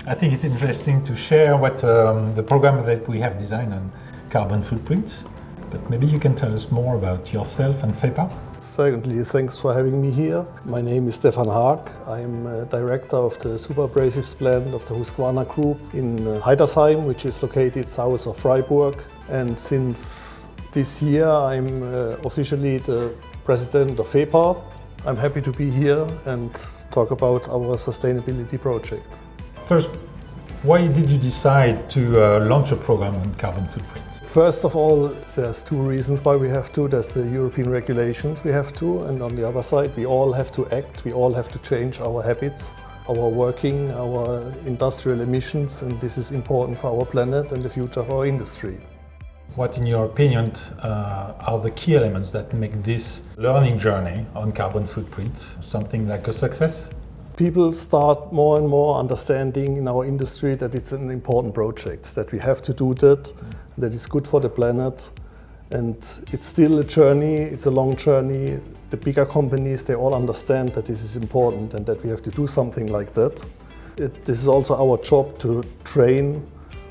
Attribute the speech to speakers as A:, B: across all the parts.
A: I think it's interesting to share what the program that we have designed on carbon footprint, but maybe you can tell us more about yourself and FEPA.
B: Secondly, thanks for having me here. My name is Stefan Haag. I'm director of the Super Abrasives plant of the Husqvarna Group in Heidersheim, which is located south of Freiburg. And since this year, I'm officially the president of FEPA. I'm happy to be here and talk about our sustainability project.
A: First, why did you decide to launch a program on carbon footprint?
B: First of all, there's two reasons why we have to. There's the European regulations we have to, and on the other side, we all have to act. We all have to change our habits, our working, our industrial emissions, and this is important for our planet and the future of our industry.
A: What, in your opinion, are the key elements that make this learning journey on carbon footprint something like a success?
B: People start more and more understanding in our industry that it's an important project, that we have to do that it's good for the planet. And it's still a journey, it's a long journey. The bigger companies, they all understand that this is important and that we have to do something like that. This is also our job to train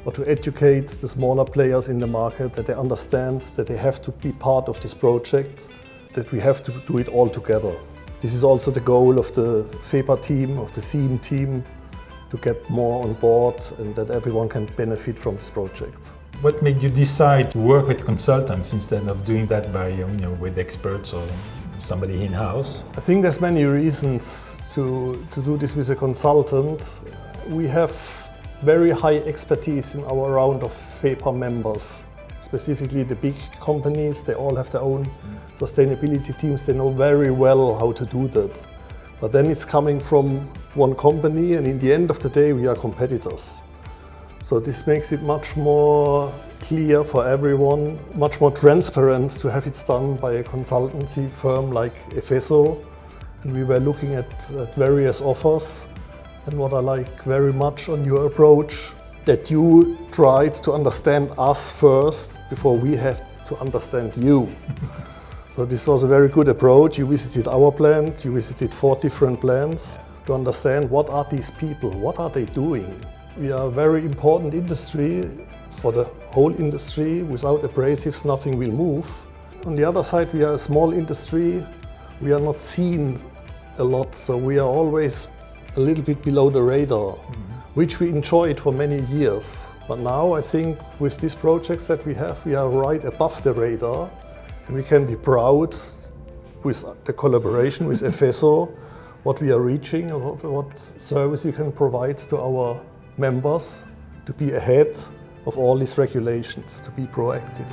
B: or to educate the smaller players in the market, that they understand that they have to be part of this project, that we have to do it all together. This is also the goal of the FEPA team, of the SEAM team, to get more on board and that everyone can benefit from this project.
A: What made you decide to work with consultants instead of doing that by, with experts or somebody in-house?
B: I think there's many reasons to do this with a consultant. We have very high expertise in our round of FEPA members. Specifically the big companies, they all have their own sustainability teams. They know very well how to do that. But then it's coming from one company, and in the end of the day we are competitors. So this makes it much more clear for everyone, much more transparent to have it done by a consultancy firm like EFESO. And we were looking at various offers. And what I like very much on your approach, that you tried to understand us first before we have to understand you. So this was a very good approach. You visited our plant, you visited 4 different plants to understand what are these people, what are they doing. We are a very important industry for the whole industry. Without abrasives, nothing will move. On the other side, we are a small industry. We are not seen a lot, so we are always a little bit below the radar, which we enjoyed for many years. But now I think with these projects that we are right above the radar, and we can be proud with the collaboration with EFESO, what we are reaching and what service we can provide to our members to be ahead of all these regulations, to be proactive.